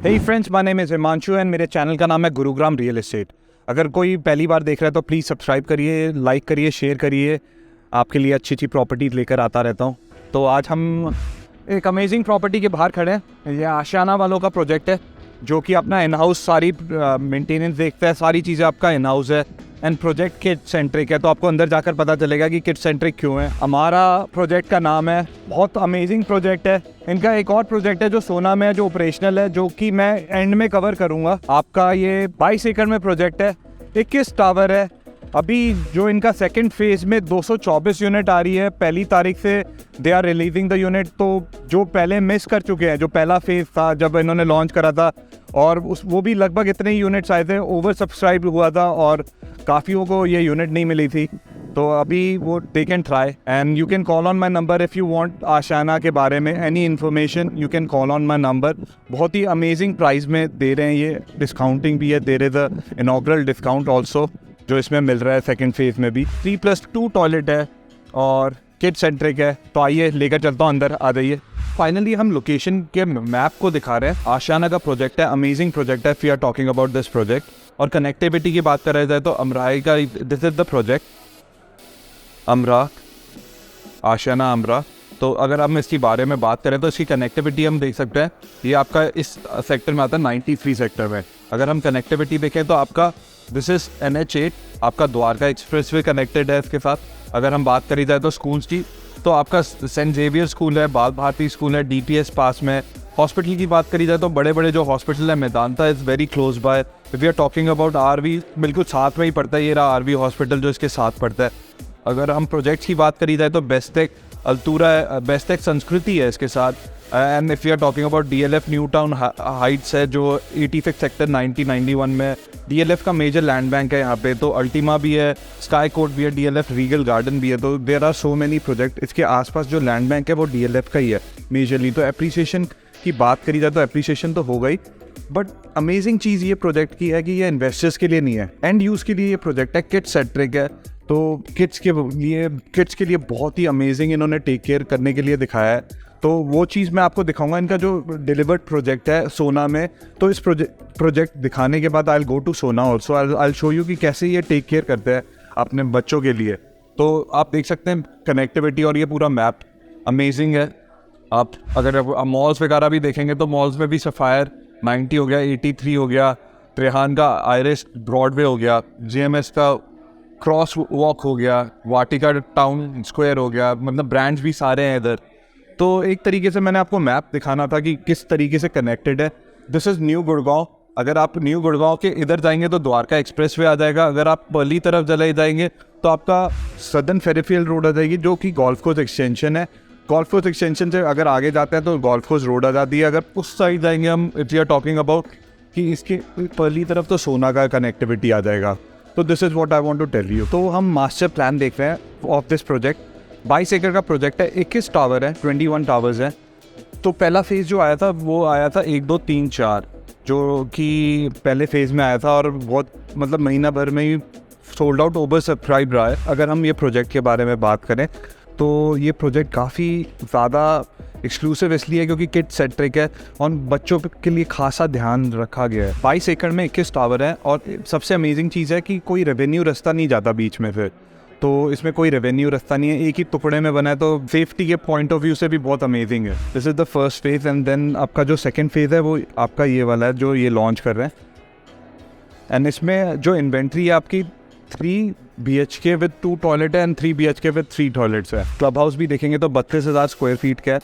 Hey friends, my name is Himanshu and मेरे channel का नाम है गुरुग्राम रियल एस्टेट। अगर कोई पहली बार देख रहा है तो प्लीज़ सब्सक्राइब करिए, लाइक करिए, शेयर करिए। आपके लिए अच्छी अच्छी प्रॉपर्टीज लेकर आता रहता हूँ। तो आज हम एक अमेजिंग प्रॉपर्टी के बाहर खड़े हैं। ये आशियाना वालों का प्रोजेक्ट है जो कि अपना इन हाउस सारी मेंटेनेंस देखता है, सारी चीज़ें आपका इन हाउस है एंड प्रोजेक्ट किड सेंट्रिक है। तो आपको अंदर जाकर पता चलेगा कि किड सेंट्रिक क्यों है। हमारा प्रोजेक्ट का नाम है, बहुत अमेजिंग प्रोजेक्ट है। इनका एक और प्रोजेक्ट है जो सोना में है, जो ऑपरेशनल है, जो कि मैं एंड में कवर करूँगा। आपका ये 22 एकड़ में प्रोजेक्ट है, 21 टावर है। अभी जो इनका सेकंड फेज में 224 यूनिट आ रही है, पहली तारीख से they are releasing the unit. तो जो पहले मिस कर चुके हैं, जो पहला फेज था जब इन्होंने लॉन्च करा था, और वो भी लगभग इतने ही यूनिट्स आए थे, ओवर सब्सक्राइब हुआ था और काफ़ियों को ये यूनिट नहीं मिली थी। तो अभी वो they can try and you can call on my number if you want Ashiana के बारे में any information. You can call on my number. बहुत ही अमेजिंग प्राइस में दे रहे हैं, ये डिस्काउंटिंग भी है। There is a inaugural discount also जो इसमें मिल रहा है सेकंड फेज में भी। 3+2 टॉयलेट है और किड सेंट्रिक है। तो आइए लेकर चलता हूँ अंदर, आ जाइए। फाइनली हम लोकेशन के मैप को दिखा रहे हैं। आशियाना का प्रोजेक्ट है, अमेजिंग प्रोजेक्ट है। We are talking about this project. और कनेक्टिविटी की बात करा जाए तो अमराई का this is the project, Amarah, Ashiana Amarah. तो अगर हम इसके बारे में बात करें तो इसकी कनेक्टिविटी हम देख सकते हैं। ये आपका इस सेक्टर में आता है, 93 सेक्टर में। अगर हम कनेक्टिविटी देखें तो आपका दिस इज़ NH8, आपका द्वारका एक्सप्रेस वे कनेक्टेड है इसके साथ। अगर हम बात करी जाए तो स्कूल्स की, तो आपका सेंट जेवियर स्कूल है, बाल भारती स्कूल है, DPS पास में। हॉस्पिटल की बात करी जाए तो बड़े बड़े जो हॉस्पिटल है, Medanta is very close by. We are talking about RV, बिल्कुल साथ में ही पड़ता है। ये रहा RV हॉस्पिटल जो इसके साथ पड़ता है। अगर हम प्रोजेक्ट्स की बात करी जाए तो बेस्टेक अल्तुरा है, बेस्टेक संस्कृति है इसके साथ। And if you are talking about DLF new town heights है जो 86 सेक्टर 9091 में। DLF का मेजर लैंड बैंक है यहाँ पे। तो अल्टीमा भी है, स्काई कोर्ट भी है, DLF रीगल गार्डन भी है। तो there are so many project. इसके आसपास जो लैंड बैंक है वो DLF का ही है मेजरली। तो एप्रिसिएशन की बात करी जाए तो एप्रिसिएशन तो हो गई, बट अमेजिंग चीज़ ये प्रोजेक्ट की है कि ये इन्वेस्टर्स के लिए नहीं है, एंड यूज़ के लिए ये प्रोजेक्ट है। किड सेंट्रिक है, तो किड्स के लिए बहुत ही अमेजिंग इन्होंने टेक केयर करने के लिए दिखाया है। तो वो चीज़ मैं आपको दिखाऊंगा। इनका जो डिलीवर्ड प्रोजेक्ट है सोना में, तो इस प्रोजेक्ट दिखाने के बाद आई विल गो टू सोना also. I will show you कि कैसे ये टेक केयर करते हैं अपने बच्चों के लिए। तो आप देख सकते हैं कनेक्टिविटी और ये पूरा मैप अमेजिंग है। आप अगर मॉल्स वगैरह भी देखेंगे तो मॉल्स में भी सफ़ायर 90 हो गया, 83 हो गया, त्रेहान का आयरिस ब्रॉडवे हो गया, GMS का क्रॉस वॉक हो गया, वाटिका टाउन स्क्वायर हो गया। मतलब ब्रांड्स भी सारे हैं इधर। तो एक तरीके से मैंने आपको मैप दिखाना था कि किस तरीके से कनेक्टेड है। This is new Gurgaon. अगर आप न्यू गुड़गांव के इधर जाएंगे तो द्वारका एक्सप्रेस वे आ जाएगा। अगर आप पर्ली तरफ चले जाएंगे तो आपका सदर्न फेरीफील्ड रोड आ जाएगी जो कि गोल्फ कोर्स एक्सटेंशन है। गोल्फ कोर्स एक्सटेंशन से अगर आगे जाते हैं तो गोल्फ कोर्स रोड आ जाती है। अगर उस साइड जाएंगे हम, if you are talking about कि इसके पर्ली तरफ, तो सोना का कनेक्टिविटी आ जाएगा। तो this is what I want to tell you. तो हम मास्टर प्लान देख रहे हैं ऑफ दिस प्रोजेक्ट। 22 एकड़ का प्रोजेक्ट है, 21 टावर है, 21 टावर्स हैं। तो पहला फेज़ जो आया था वो आया था 1, 2, 3, 4, जो कि पहले फेज़ में आया था और बहुत मतलब महीना भर में ही सोल्ड आउट, ओवर सब्सक्राइब रहा है। अगर हम ये प्रोजेक्ट के बारे में बात करें तो ये प्रोजेक्ट काफ़ी ज़्यादा एक्सक्लूसिव इसलिए है क्योंकि किड सेंट्रिक है और बच्चों के लिए खासा ध्यान रखा गया है। 22 एकड़ में 21 टावर है और सबसे अमेजिंग चीज़ है कि कोई रेवेन्यू रास्ता नहीं जाता बीच में फिर। तो इसमें कोई रेवेन्यू रास्ता नहीं है, एक ही टुकड़े में बना है। तो सेफ्टी के पॉइंट ऑफ व्यू से भी बहुत अमेजिंग है। This is the first phase and then आपका जो सेकंड फेज़ है वो आपका ये वाला है जो ये लॉन्च कर रहे हैं। एंड इसमें जो इन्वेंट्री है आपकी 3 BHK विद 2 टॉयलेट है एंड 3 BHK विद 3 टॉयलेट्स है। क्लब हाउस भी देखेंगे तो 32,000 स्क्वायर फीट का है।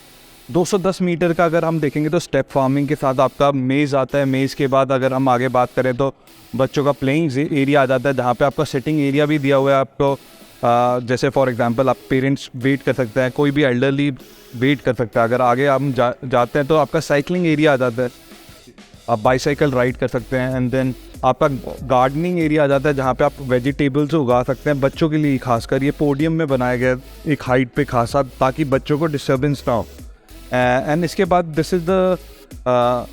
210 मीटर का अगर हम देखेंगे तो स्टेप फार्मिंग के साथ आपका मेज़ आता है। मेज़ के बाद अगर हम आगे बात करें तो बच्चों का प्लेइंग एरिया आ जाता है, जहाँ पे आपका सिटिंग एरिया भी दिया हुआ है आपको। जैसे फॉर एग्जांपल आप पेरेंट्स वेट कर सकते हैं, कोई भी एल्डरली वेट कर सकता है। अगर आगे हम जाते हैं तो आपका साइकिलिंग एरिया आ जाता है, आप बाईसाइकिल राइड कर सकते हैं। एंड देन आपका गार्डनिंग एरिया आ जाता है जहाँ पे आप वेजिटेबल्स उगा सकते हैं बच्चों के लिए। खासकर ये पोडियम में बनाया गया है एक हाइट पे खासा, ताकि बच्चों को डिस्टर्बेंस ना हो। एंड इसके बाद this is the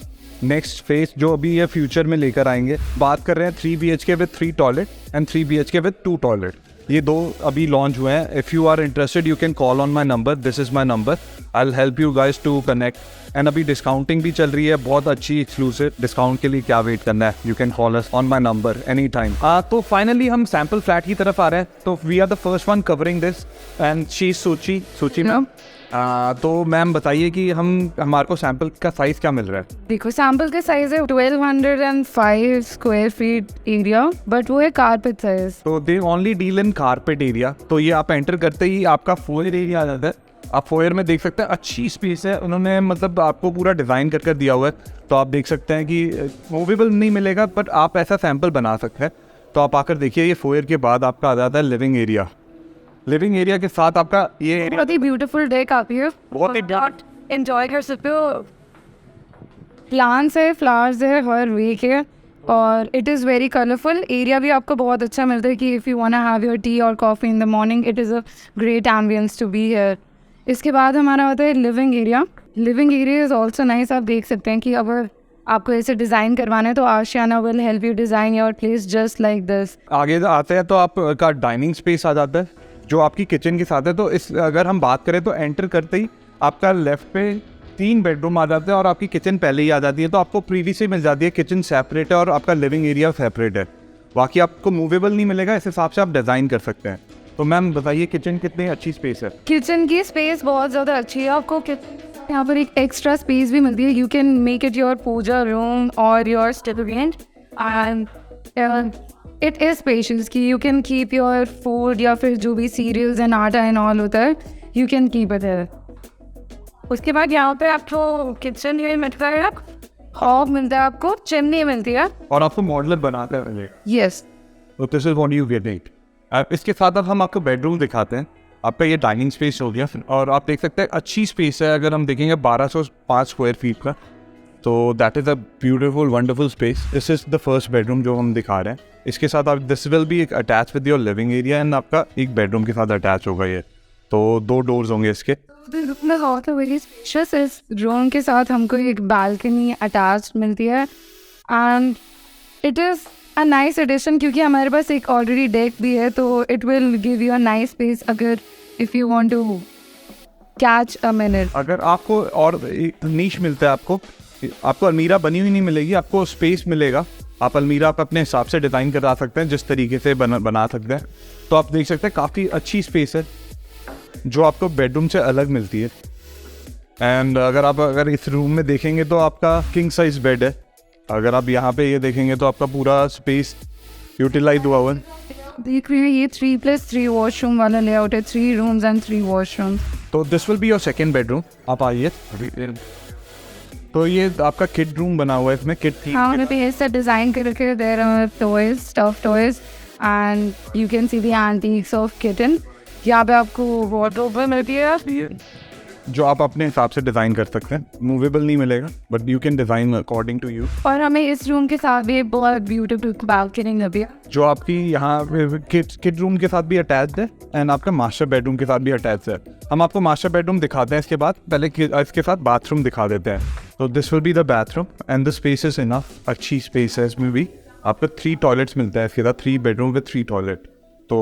next phase जो अभी ये फ्यूचर में लेकर आएंगे। बात कर रहे हैं 3 BHK with 3 toilet and 3 BHK with 2 toilet. ये 2 अभी लॉन्च हुए हैं. If you are interested you can call on my number. This is my number. I will help you guys to connect. And अभी डिस्काउंटिंग भी चल रही है, बहुत अच्छी एक्सक्लूसिव डिस्काउंट के लिए क्या वेट करना है. You can call us on my number any time. तो फाइनली हम सैम्पल फ्लैट की तरफ आ रहे हैं. तो we are the first one covering this and she Suchi ma'am. तो मैम बताइए कि हमारे को सैम्पल का साइज़ क्या मिल रहा है. देखो सैम्पल का साइज है 1205 स्क्वायर फीट एरिया, बट वो है कारपेट साइज. तो they only deal in carpet area. तो ये आप एंटर करते ही आपका फोयर एरिया आ जाता है. आप फोयर में देख सकते हैं अच्छी स्पेस है. उन्होंने मतलब आपको पूरा डिज़ाइन कर दिया हुआ है. तो आप देख सकते हैं कि मूवेबल नहीं मिलेगा बट आप ऐसा सैम्पल बना सकते हैं. तो आप आकर देखिए, ये फोयर के बाद आपका आ जाता है लिविंग एरिया. लिविंग एरिया के साथ आपका ये एरिया बहुत ही ब्यूटीफुल डेक आप हियर बहुत ही एंजॉय कर सकते हो. प्लांट्स है, फ्लावर्स है हर वे के, और it is very colourful. Area भी आपको बहुत अच्छा मिलता है कि if you want to have your tea और coffee in the morning, it is a great ambience to be here. इसके बाद हमारा होता है living area. Living area is also nice. आप देख सकते हैं कि अगर आपको ऐसे डिज़ाइन करवाना है तो Ashiana will help you design your place just like this. आगे आते हैं तो आपका डाइनिंग स्पेस आ जाता है जो आपकी किचन के साथ है. तो इस अगर हम बात करें तो एंटर करते ही आपका लेफ्ट पे 3 बेडरूम आ जाते हैं और आपकी किचन पहले ही आ जाती है. तो आपको प्रीवियसली मिल जाती है. किचन सेपरेट है और आपका लिविंग एरिया सेपरेट है. बाकी आपको मूवेबल नहीं मिलेगा, इस हिसाब से आप डिज़ाइन कर सकते हैं. तो मैम बताइए किचन कितनी अच्छी स्पेस है. किचन की स्पेस बहुत ज़्यादा अच्छी है. आपको यहाँ पर एक एक्स्ट्रा स्पेस भी मिलती है. You can make it your puja room और your student, and it is spacious कि you can keep your food या फिर जो भी cereals and atta and all होता है, यू कैन कीप इट है. उसके बाद यहाँ पे आपको किचन ये मिलता है, हॉब मिलता है, आपको चिमनी मिलती है और आपको मॉडलर बनाते हैं. यस. तो this is what you get. इसके साथ अब हम आपको बेडरूम दिखाते हैं. आपका ये डाइनिंग स्पेस हो गया और आप देख सकते हैं अच्छी स्पेस है. अगर हम देखेंगे 1205 स्क्वायर फीट का, तो that is a beautiful wonderful space. This is the first bedroom जो हम दिखा रहे हैं. इसके साथ आप this will be attach with your living area and आपका एक बेडरूम के साथ अटैच होगा ये. तो 2 डोर्स होंगे इसके. इस रूम के साथ हमको एक बालकनी अटैच मिलती है and it is a nice addition क्योंकि हमारे पास एक ऑलरेडी डेक भी है. तो it will give you a nice space अगर if you want to catch a minute. अगर आपको और नीश मिलता है, आपको अलमीरा बनी हुई नहीं मिलेगी, आपको स्पेस मिलेगा. आप अलमीरा आप अपने हिसाब से डिज़ाइन करा सकते हैं, जिस तरीके से बना सकते हैं. तो आप देख सकते हैं काफ़ी अच्छी स्पेस है जो आपको बेडरूम से अलग मिलती है. एंड अगर इस रूम में देखेंगे तो आपका किंग साइज बेड है. अगर आप यहाँ पे ये देखेंगे तो आपका पूरा स्पेस यूटिलाइज हुआ हुआ है. देख रही है ये 3+3 वॉशरूम वाला लेआउट है. 3 रूम्स एंड 3 वॉशरूम. तो this will be your second bedroom. आप आइए. तो ये आपका किड रूम बना हुआ है. इसमें किड हाँ, उन्हें पे ऐसा डिज़ाइन करके there are toys, stuff toys, and you can see the antics of kitten. यहाँ पे आपको वार्डरोब मिलती है जो आप अपने हिसाब से डिज़ाइन कर सकते हैं. मूवेबल नहीं मिलेगा but you can design according to you. और हमें इस रूम के साथ भी बहुत ब्यूटीफुल बालकनी लगी है जो आपकी यहाँ किड रूम के साथ भी अटैच्ड है एंड आपका मास्टर बेडरूम के साथ भी अटैच है. हम आपको मास्टर बेडरूम दिखाते हैं, इसके बाद पहले इसके साथ बाथरूम दिखा देते हैं. तो this will be the bathroom and the space is enough. अच्छी स्पेस है. इसमें भी आपको 3 टॉयलेट्स मिलता है इसके साथ. 3 बेडरूम विद 3 टॉयलेट. तो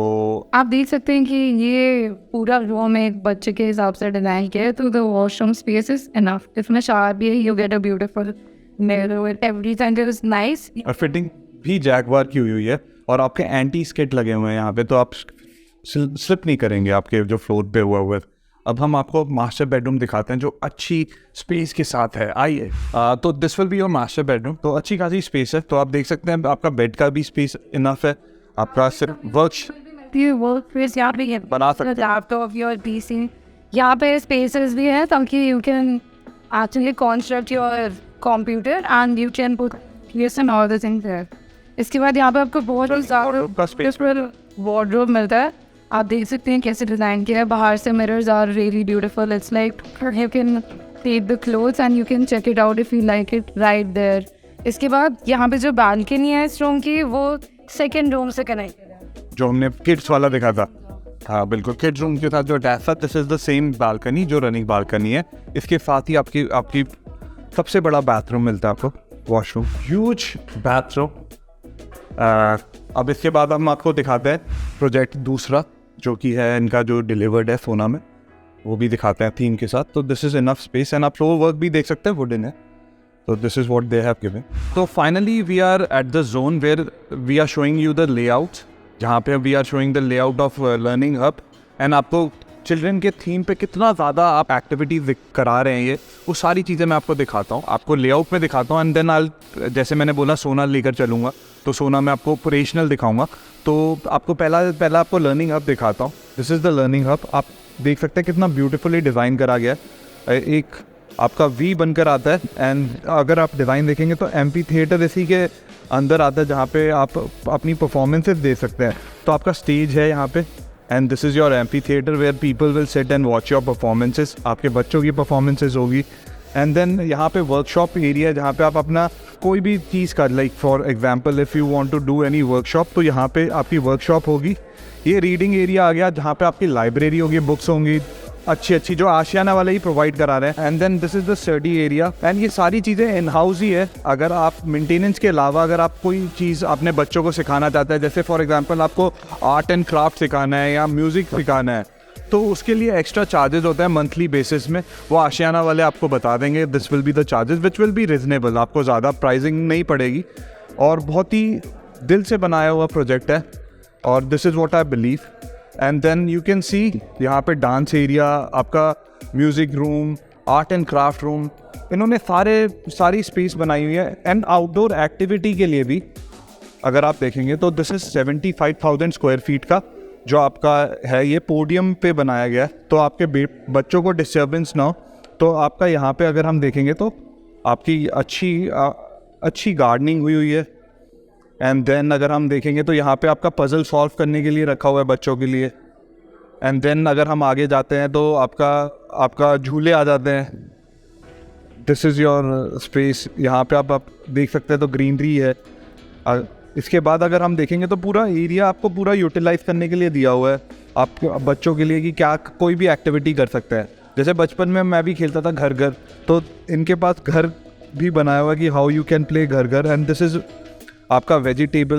आप देख सकते हैं कि ये पूरा रूम एक बच्चे के हिसाब से डिज़ाइन किया है. तो the washroom space is enough. इसमें शावर भी है. You get a beautiful mirror with everything is nice. और फिटिंग भी जैगवार की हुई है और आपके एंटी स्किट लगे हुए हैं यहाँ पे, तो आप स्लिप नहीं करेंगे आपके जो फ्लोर पे हुआ है. अब हम आपको मास्टर बेडरूम दिखाते हैं जो अच्छी स्पेस के साथ है. आइए. तो this will be your master bedroom. तो अच्छी खासी स्पेस है. तो आप देख सकते हैं आपका बेड का भी स्पेस इनफ है. आपका सिर्फ वर्क स्पेस यहाँ पे बना सकते हैं. Laptop your PC. यहाँ पे स्पेसेस भी है ताकि you can actually construct your computer and you can put this and all the things there. इसके बाद यहाँ पे आपको बहुत ज़्यादा वार्डरोब मिलता है. आप देख सकते हैं कैसे डिज़ाइन किया है. बाहर से mirrors are really beautiful. It's like you can take the clothes and you can check it out if you like it right there. इसके बाद यहाँ पे जो बालकनी है इस रूम की वो सेकेंड रूम से कनेक्टेड है जो हमने किड्स वाला देखा था. हाँ बिल्कुल, किड्स रूम के साथ जो अटैच था. This is the same balcony जो रनिंग बालकनी है. इसके साथ ही आपकी सबसे बड़ा बाथरूम मिलता है आपको. वॉशरूम, ह्यूज बाथरूम, अब इसके बाद हम आपको दिखाते हैं प्रोजेक्ट दूसरा जो कि है इनका जो डिलीवर्ड है सोना में, वो भी दिखाते हैं थीम के साथ। तो this is enough space and आप फ्लोर वर्क भी देख सकते हैं, वुडन है। तो this is what they have given. तो finally we are at the zone where we are showing you the layout, जहाँ पे we are showing the layout of learning hub. And आपको चिल्ड्रन के थीम पे कितना ज़्यादा आप एक्टिविटीज़ करा रहे हैं, ये वो सारी चीज़ें मैं आपको दिखाता हूँ, आपको लेआउट में दिखाता हूँ। एंड देन आई, जैसे मैंने बोला सोना लेकर चलूँगा, तो सोना मैं आपको ऑपरेशनल दिखाऊंगा। तो आपको पहला आपको लर्निंग हब दिखाता हूँ। This is the learning hub. आप देख सकते हैं कितना ब्यूटीफुली डिज़ाइन करा गया है। एक आपका वी बनकर आता है एंड अगर आप डिज़ाइन देखेंगे तो एम्पी थिएटर इसी के अंदर आता है, जहाँ पे आप अपनी परफॉर्मेंसेस दे सकते हैं। तो आपका स्टेज है यहाँ पे and this is your amphitheatre where people will sit and watch your performances. आपके बच्चों की परफॉर्मेंसेस होगी। एंड देन यहाँ पे वर्कशॉप एरिया है, जहाँ पे आप अपना कोई भी चीज़ का, like for example if you want to do any workshop, तो यहाँ पे आपकी वर्कशॉप होगी। ये रीडिंग एरिया आ गया, जहाँ पे आपकी लाइब्रेरी होगी, बुक्स होंगी अच्छी जो आशियाना वाले ही प्रोवाइड करा रहे हैं। And then this is the study area and ये सारी चीज़ें इन हाउस ही है। अगर आप मेंटेनेंस के अलावा अगर आप कोई चीज़ अपने बच्चों को सिखाना चाहते हैं, जैसे फॉर एग्जांपल आपको आर्ट एंड क्राफ्ट सिखाना है या म्यूज़िक सिखाना है, तो उसके लिए एक्स्ट्रा चार्जेस होते हैं मंथली बेसिस में। वो आशियाना वाले आपको बता देंगे। This will be the charges which will be reasonable, आपको ज़्यादा प्राइसिंग नहीं पड़ेगी और बहुत ही दिल से बनाया हुआ प्रोजेक्ट है। और this is what I believe. And then you can see यहाँ पे डांस एरिया, आपका music room, art and craft room, इन्होंने सारी स्पेस बनाई हुई है। एंड आउटडोर एक्टिविटी के लिए भी अगर आप देखेंगे तो दिस इज़ 75,000 स्क्वायर फीट का जो आपका है, ये पोडियम पे बनाया गया है। तो आपके बच्चों को डिस्टर्बेंस ना हो, तो आपका यहाँ पे अगर हम देखेंगे तो आपकी अच्छी गार्डनिंग हुई है। एंड देन अगर हम देखेंगे तो यहाँ पे आपका पजल सॉल्व करने के लिए रखा हुआ है बच्चों के लिए। एंड देन अगर हम आगे जाते हैं तो आपका झूले आ जाते हैं। दिस इज़ योर स्पेस, यहाँ पे आप देख सकते हैं तो ग्रीनरी है। इसके बाद अगर हम देखेंगे तो पूरा एरिया आपको पूरा यूटिलाइज करने के लिए दिया हुआ है आपके बच्चों के लिए कि क्या कोई भी एक्टिविटी कर सकते हैं। जैसे बचपन में मैं भी खेलता था घर घर, तो इनके पास घर भी बनाया हुआ है कि हाउ यू कैन प्ले घर घर। एंड दिस इज़ आपका वेजिटेबल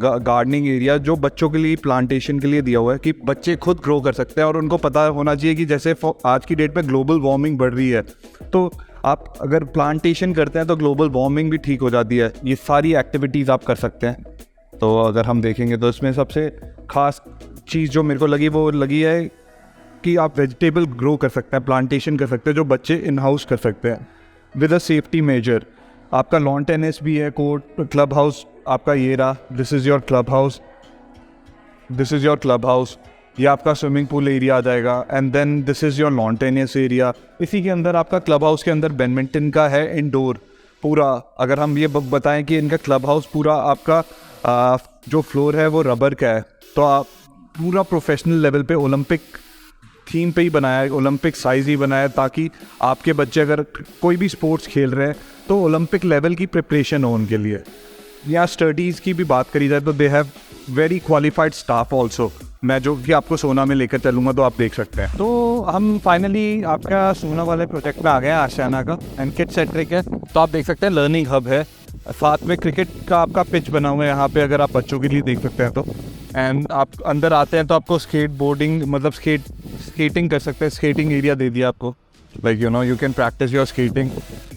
गार्डनिंग एरिया जो बच्चों के लिए प्लांटेशन के लिए दिया हुआ है कि बच्चे खुद ग्रो कर सकते हैं। और उनको पता होना चाहिए कि जैसे आज की डेट में ग्लोबल वार्मिंग बढ़ रही है, तो आप अगर प्लांटेशन करते हैं तो ग्लोबल वार्मिंग भी ठीक हो जाती है। ये सारी एक्टिविटीज़ आप कर सकते हैं। तो अगर हम देखेंगे तो इसमें सबसे ख़ास चीज़ जो मेरे को लगी है कि आप वेजिटेबल ग्रो कर सकते हैं, प्लांटेशन कर सकते हैं, जो बच्चे इन हाउस कर सकते हैं विद अ सेफ्टी मेजर। आपका लॉन टेनिस भी है, कोर्ट, क्लब हाउस आपका ये रहा। This is your club house, this is your club house. ये आपका स्विमिंग पूल एरिया आ जाएगा। And then this is your lawn tennis area. इसी के अंदर आपका क्लब हाउस के अंदर बैडमिंटन का है इंडोर पूरा। अगर हम ये बताएं कि इनका क्लब हाउस पूरा आपका जो फ्लोर है वो रबर का है, तो आप पूरा प्रोफेशनल लेवल पे ओलंपिक थीम पे ही बनाया है, ओलंपिक साइज़ ही बनाया है, ताकि आपके बच्चे अगर कोई भी स्पोर्ट्स खेल रहे हैं तो ओलंपिक लेवल की प्रिपरेशन हो उनके लिए। यहाँ स्टडीज़ की भी बात करी जाए तो they have very qualified staff also. मैं जो कि आपको सोना में लेकर चलूँगा तो आप देख सकते हैं। तो हम फाइनली आपका सोना वाले प्रोजेक्ट में आ गए हैं आशियाना का, एंड किड सेंट्रिक है। तो आप देख सकते हैं लर्निंग हब है, साथ में क्रिकेट का आपका पिच बना हुआ है यहाँ पे, अगर आप बच्चों के लिए देख सकते हैं तो। एंड आप अंदर आते हैं तो आपको स्केट बोर्डिंग मतलब स्केटिंग कर सकते हैं, स्केटिंग एरिया दे दिया आपको, like you no you can practice your skating.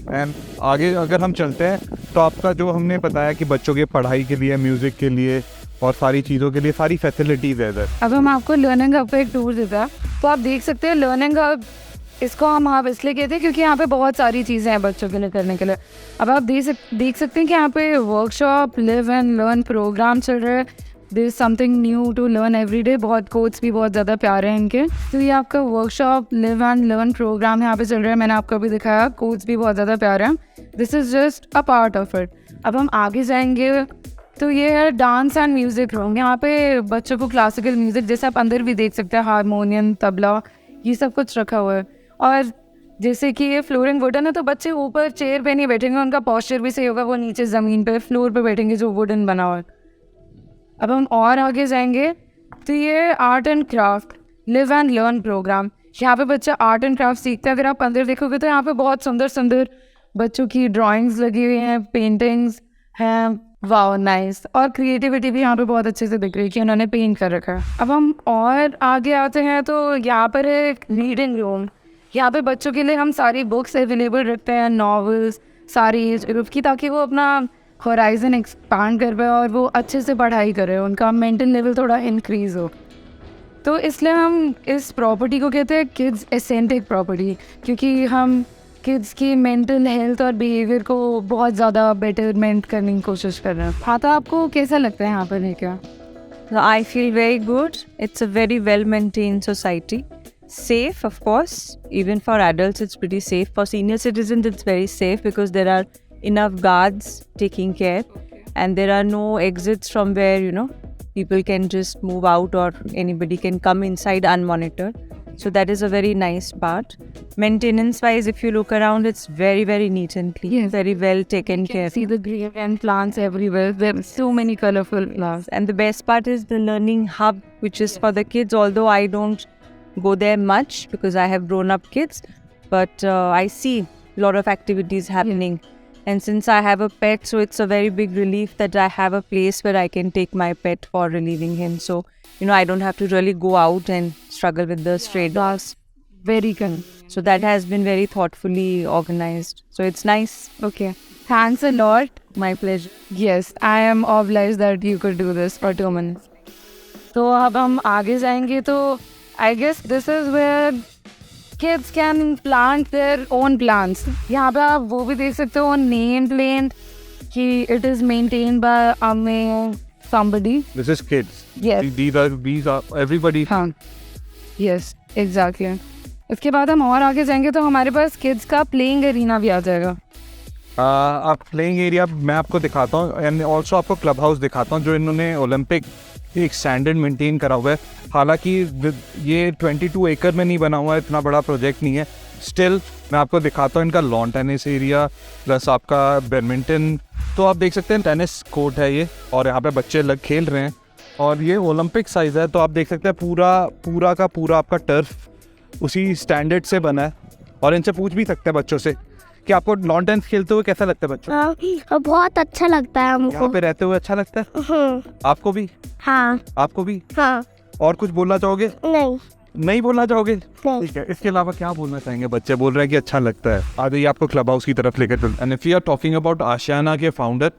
And आगे अगर हम चलते हैं तो आपका जो हमने बताया कि बच्चों की पढ़ाई के लिए, म्यूज़िक के लिए और सारी चीज़ों के लिए सारी फैसिलिटीज़ है इधर। अब हम आपको लर्निंग हब का एक टूर देता है, तो आप देख सकते हैं लर्निंग हब, इसको हम हब इसलिए कहते हैं क्योंकि यहाँ पे बहुत सारी चीज़ें हैं बच्चों के लिए करने के लिए। अब आप देख सकते हैं कि यहाँ पे workshop, live and learn programme चल रहा है। There is something new to learn every day. बहुत कोट्स भी बहुत ज़्यादा प्यारे हैं इनके। तो ये आपका workshop, live and learn programme यहाँ पे चल रहा है, मैंने आपको भी दिखाया, कोट्स भी बहुत ज़्यादा प्यारे हैं। This is just a part of it. अब हम आगे जाएंगे तो ये है डांस एंड म्यूज़िक रूम। यहाँ पे बच्चों को क्लासिकल म्यूज़िक, जैसे आप अंदर भी देख सकते हैं, हारमोनियम, तबला, ये सब कुछ रखा हुआ है। और जैसे कि ये फ्लोरिंग वुडन है, तो बच्चे ऊपर चेयर पे नहीं बैठेंगे, उनका पॉस्चर भी सही होगा, वो नीचे ज़मीन पे फ्लोर पे बैठेंगे जो वुडन बना हुआ है। अब हम और आगे जाएंगे तो ये art and craft, live and learn programme. यहाँ पे बच्चा आर्ट एंड क्राफ्ट सीखता है। अगर आप अंदर देखोगे तो यहाँ पे बहुत सुंदर सुंदर बच्चों की ड्राइंग्स लगी हुई हैं, पेंटिंग्स हैं, वाओ नाइस। और क्रिएटिविटी भी यहाँ पे बहुत अच्छे से दिख रही है कि उन्होंने पेंट कर रखा है। अब हम और आगे आते हैं तो यहाँ पर है रीडिंग रूम। यहाँ पे बच्चों के लिए हम सारी बुक्स अवेलेबल रखते हैं, नॉवेल्स, सारी एज ग्रुप की, ताकि वो अपना होराइजन एक्सपांड कर पाए और वो अच्छे से पढ़ाई करें, उनका मेंटल लेवल थोड़ा इंक्रीज हो। तो इसलिए हम इस प्रॉपर्टी को कहते हैं किड्स एसेंट्रिक प्रॉपर्टी, क्योंकि हम किड्स की मेंटल हेल्थ और बिहेवियर को बहुत ज़्यादा बेटरमेंट करने की कोशिश कर रहे हैं। हाँ, तो आपको कैसा लगता है यहाँ पर है क्या? I feel very good. It's a very well-maintained society. Safe, of course. Even for adults, it's pretty safe. For senior citizens, it's very safe because there are enough guards taking care, and there are no exits from where people can just move out or anybody can come inside unmonitored. So that is a very nice part. Maintenance-wise, if you look around, it's very, very neat and clean. Yes. Very well taken You care. can see the green and plants everywhere. There are so many colorful plants. And the best part is the learning hub, which is for the kids, although I don't go there much because I have grown up kids, but I see a lot of activities happening. And since I have a pet, so it's a very big relief that I have a place where I can take my pet for relieving him. So, I don't have to really go out and struggle with the stray dogs. Very good. So that has been very thoughtfully organized. So it's nice. Okay. Thanks a lot. My pleasure. Yes, I am obliged that you could do this for 2 minutes. तो अब हम आगे जाएंगे तो I guess this is where kids can plant their own plants. यहाँ पे आप वो भी देख सकते हो named plant कि it is maintained by somebody. This is kids. Yes. These are everybody. हाँ. Yes, exactly. इसके बाद हम और आगे जाएंगे तो हमारे पास किड्स का प्लेइंग एरिना भी आ जाएगा। आप प्लेइंग एरिया मैं आपको दिखाता हूँ, एंड ऑल्सो आपको क्लब हाउस दिखाता हूँ जो इन्होंने ओलंपिक एक स्टैंडर्ड मेंटेन करा हुआ है। हालांकि ये 22 एकड़ में नहीं बना हुआ है, इतना बड़ा प्रोजेक्ट नहीं है। स्टिल मैं आपको दिखाता हूँ इनका लॉन टेनिस एरिया प्लस आपका बैडमिंटन। तो आप देख सकते हैं टेनिस कोर्ट है ये, और यहाँ पे बच्चे लग खेल रहे हैं, और ये ओलंपिक साइज़ है। तो आप देख सकते हैं पूरा का पूरा आपका टर्फ उसी स्टैंडर्ड से बना है। और इनसे पूछ भी सकते हैं बच्चों से कि आपको लॉन टेनिस खेलते हुए कैसा लगता है बच्चों? बहुत अच्छा लगता है हमको। यहाँ पे रहते हुए अच्छा लगता है? आपको भी? हाँ। आपको भी? हाँ। और कुछ बोलना चाहोगे? नहीं बोलना चाहोगे? नहीं। ठीक है, इसके अलावा क्या बोलना चाहेंगे? बच्चे बोल रहे हैं कि अच्छा लगता है। आज ये आपको क्लब हाउस की तरफ लेकर चलते हैं। And if you are talking about Ashiana के फाउंडर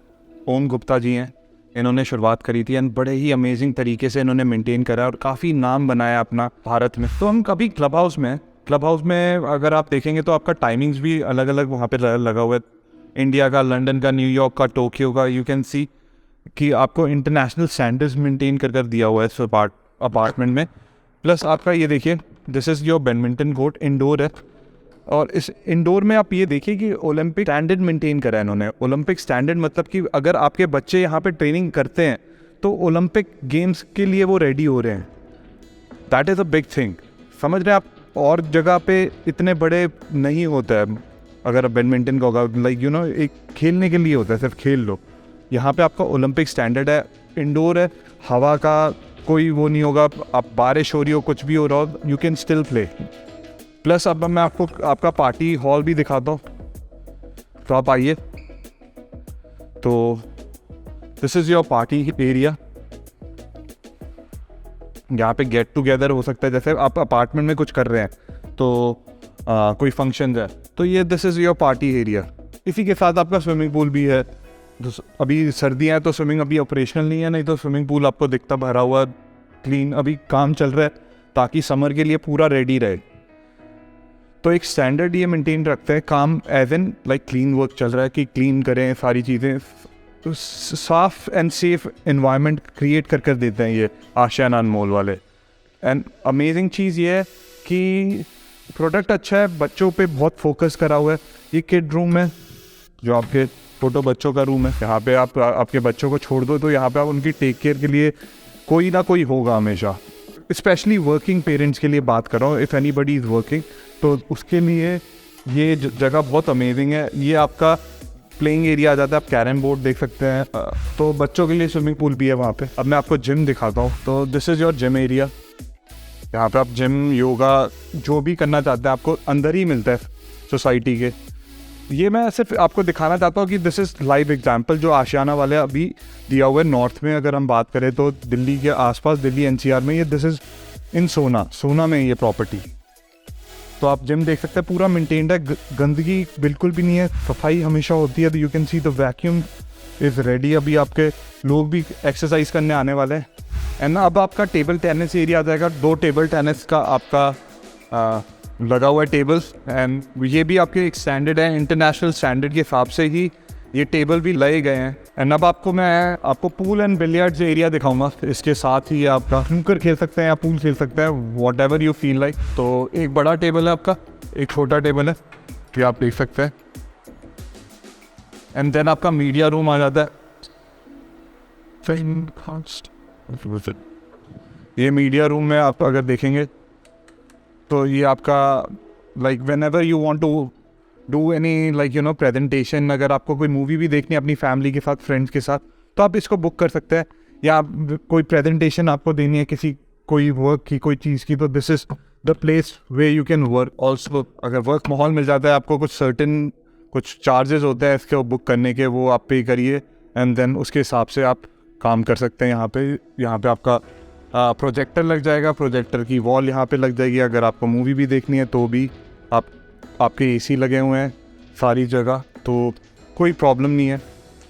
ओम गुप्ता जी हैं, इन्होंने शुरुआत करी थी एंड बड़े ही अमेजिंग तरीके से इन्होंने मेंटेन करा और काफ़ी नाम बनाया अपना भारत में। तो हम कभी क्लब हाउस में अगर आप देखेंगे तो आपका टाइमिंग्स भी अलग अलग वहाँ पे लगा हुआ है। इंडिया का, लंदन का, न्यूयॉर्क का, टोक्यो का, यू कैन सी कि आपको इंटरनेशनल स्टैंडर्ड्स मेंटेन कर दिया हुआ है इस अपार्टमेंट में। प्लस आपका ये देखिए, this is your badminton court, indoor है। और इस इंडोर में आप ये देखिए कि ओलंपिक स्टैंडर्ड मेंटेन करा है इन्होंने। ओलंपिक स्टैंडर्ड मतलब कि अगर आपके बच्चे यहाँ पे ट्रेनिंग करते हैं तो ओलंपिक गेम्स के लिए वो रेडी हो रहे हैं। That is a big thing, समझ रहे हैं आप? और जगह पे इतने बड़े नहीं होता है। अगर बैडमिंटन का होगा लाइक एक खेलने के लिए होता है, सिर्फ खेल लो। यहाँ पे आपका ओलंपिक स्टैंडर्ड है, इंडोर है, हवा का कोई वो नहीं होगा। आप बारिश हो रही हो, कुछ भी हो रहा हो, you can still play. Plus अब मैं आपको आपका पार्टी हॉल भी दिखाता हूँ, तो आप आइए। तो this is your party area. यहाँ पे गेट टुगेदर हो सकता है, जैसे आप अपार्टमेंट में कुछ कर रहे हैं तो कोई फंक्शन है, तो ये this is your party area. इसी के साथ आपका स्विमिंग पूल भी है। अभी सर्दियाँ हैं तो स्विमिंग अभी ऑपरेशनल नहीं है, नहीं तो स्विमिंग पूल आपको दिखता भरा हुआ क्लीन। अभी काम चल रहा है ताकि समर के लिए पूरा रेडी रहे। तो एक स्टैंडर्ड ये मेंटेन रखते हैं, काम as an like clean work चल रहा है कि क्लीन करें सारी चीज़ें, तो साफ एंड सेफ एनवायरनमेंट क्रिएट कर देते हैं ये आशियाना अनमोल वाले। एंड अमेजिंग चीज़ ये है कि प्रोडक्ट अच्छा है, बच्चों पे बहुत फोकस करा हुआ है। ये किड रूम है जो आपके छोटो बच्चों का रूम है। यहाँ पे आप आपके बच्चों को छोड़ दो तो यहाँ पे आप उनकी टेक केयर के लिए कोई ना कोई होगा हमेशा। स्पेशली वर्किंग पेरेंट्स के लिए बात कर रहा हूँ, इफ़ एनीबडी इज़ वर्किंग, तो उसके लिए ये जगह बहुत अमेजिंग है। ये आपका प्लेइंग एरिया आ जाता है, आप कैरम बोर्ड देख सकते हैं। तो बच्चों के लिए स्विमिंग पूल भी है वहाँ पे। अब मैं आपको जिम दिखाता हूँ। तो this is your gym area. यहाँ पे आप जिम, योगा जो भी करना चाहते हैं आपको अंदर ही मिलता है सोसाइटी के। ये मैं सिर्फ आपको दिखाना चाहता हूँ कि दिस इज़ लाइव एग्जांपल जो आशियाना वाले अभी दिया हुआ है। नॉर्थ में अगर हम बात करें तो दिल्ली के आसपास, दिल्ली एनसीआर में, ये दिस इज़ इन सोना में ये प्रॉपर्टी। तो आप जिम देख सकते हैं, पूरा मेंटेन्ड है, गंदगी बिल्कुल भी नहीं है, सफाई हमेशा होती है। You can see the vacuum is ready. अभी आपके लोग भी एक्सरसाइज करने आने वाले हैं। एंड ना अब आपका टेबल टेनिस एरिया आ जाएगा। 2 टेबल टेनिस का आपका लगा हुआ है टेबल्स, एंड ये भी आपके एक स्टैंडर्ड है, इंटरनेशनल स्टैंडर्ड के हिसाब से ही ये टेबल भी लगे गए हैं। एंड अब मैं आपको पूल एंड बिलियर्ड्स एरिया दिखाऊंगा। इसके साथ ही आपका स्नूकर खेल सकते हैं या पूल खेल सकते हैं, what ever you feel like. तो एक बड़ा टेबल है आपका, एक छोटा टेबल है, ये आप देख सकते हैं। एंड देन आपका मीडिया रूम आ जाता है। ये मीडिया रूम में आप अगर देखेंगे तो ये आपका like whenever you want to do any like you know presentation, अगर आपको कोई मूवी भी देखनी है अपनी फैमिली के साथ, फ्रेंड्स के साथ, तो आप इसको बुक कर सकते हैं। या कोई प्रेजेंटेशन आपको देनी है किसी कोई वर्क की, कोई चीज़ की, तो this is the place way you can work. Also अगर वर्क माहौल मिल जाता है आपको, कुछ चार्जेस होते हैं इसके बुक करने के, वो आप पे करिए एंड देन उसके हिसाब से आप काम कर सकते हैं। यहाँ पे आपका प्रोजेक्टर लग जाएगा, प्रोजेक्टर की वॉल यहाँ पे लग जाएगी। अगर आपको मूवी भी देखनी है तो भी आपके एसी लगे हुए हैं सारी जगह, तो कोई प्रॉब्लम नहीं है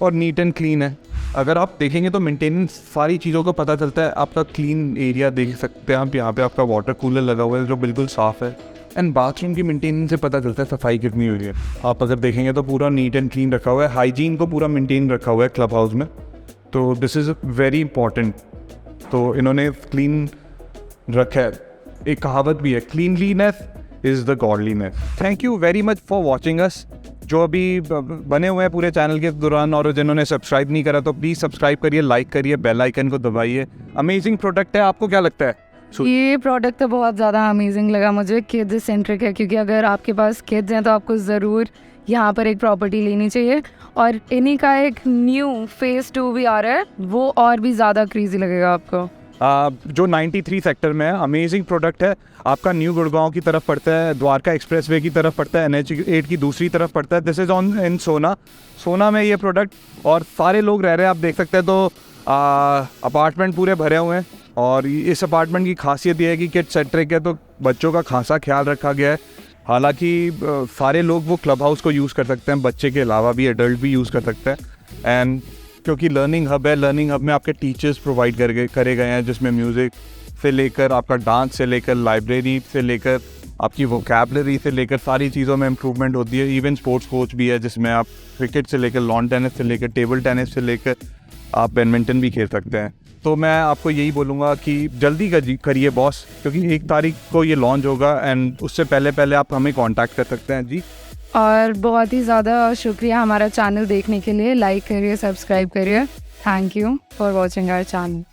और नीट एंड क्लीन है। अगर आप देखेंगे तो मेंटेनेंस सारी चीज़ों का पता चलता है। आपका क्लीन एरिया देख सकते हैं आप, यहाँ पे आपका वाटर कूलर लगा हुआ है जो बिल्कुल साफ़ है। एंड बाथरूम की मेंटेनेंस से पता चलता है सफाई कितनी हुई है। आप अगर देखेंगे तो पूरा नीट एंड क्लीन रखा हुआ है, हाइजीन को पूरा मेंटेन रखा हुआ है क्लब हाउस में, तो दिस इज़ वेरी इंपॉर्टेंट। तो इन्होंने क्लीन रखा है। एक कहावत भी है, cleanliness is the godliness. Thank you very much for watching us. जो अभी बने हुए हैं पूरे चैनल के दौरान और जिन्होंने सब्सक्राइब नहीं करा तो प्लीज़ सब्सक्राइब करिए, लाइक करिए, बेल आइकन को दबाइए। अमेजिंग प्रोडक्ट है, आपको क्या लगता है? ये प्रोडक्ट तो बहुत ज़्यादा अमेजिंग लगा मुझे, किड्स सेंट्रिक है, क्योंकि अगर आपके पास किड्स हैं तो आपको ज़रूर यहाँ पर एक प्रॉपर्टी लेनी चाहिए। और इन्हीं का एक न्यू फेज़ 2 भी आ रहा है, वो और भी ज़्यादा क्रेजी लगेगा आपको। जो 93 सेक्टर में है, अमेजिंग प्रोडक्ट है। आपका न्यू गुड़गांव की तरफ पड़ता है, द्वारका एक्सप्रेसवे की तरफ पड़ता है, NH8 की दूसरी तरफ पड़ता है। दिस इज़ ऑन इन सोना में ये प्रोडक्ट, और सारे लोग रह रहे हैं, आप देख सकते हैं। तो अपार्टमेंट पूरे भरे हुए हैं, और इस अपार्टमेंट की खासियत ये है कि किड्स सेंट्रिक है, तो बच्चों का खासा ख्याल रखा गया है। हालांकि सारे लोग वो क्लब हाउस को यूज़ कर सकते हैं, बच्चे के अलावा भी एडल्ट भी यूज़ कर सकते हैं। एंड क्योंकि लर्निंग हब है, लर्निंग हब में आपके टीचर्स प्रोवाइड करे गए हैं, जिसमें म्यूज़िक से लेकर आपका डांस से लेकर लाइब्रेरी से लेकर आपकी वोकैबलरी से लेकर सारी चीज़ों में इम्प्रूवमेंट होती है। इवन स्पोर्ट्स कोच भी है, जिसमें आप क्रिकेट से लेकर लॉन टेनिस से लेकर टेबल टेनिस से लेकर आप बैडमिंटन भी खेल सकते हैं। तो मैं आपको यही बोलूँगा कि जल्दी करिए बॉस, क्योंकि 1 तारीख को ये लॉन्च होगा, एंड उससे पहले आप हमें कांटेक्ट कर सकते हैं जी। और बहुत ही ज़्यादा शुक्रिया हमारा चैनल देखने के लिए। लाइक करिए, सब्सक्राइब करिए। Thank you for watching our channel.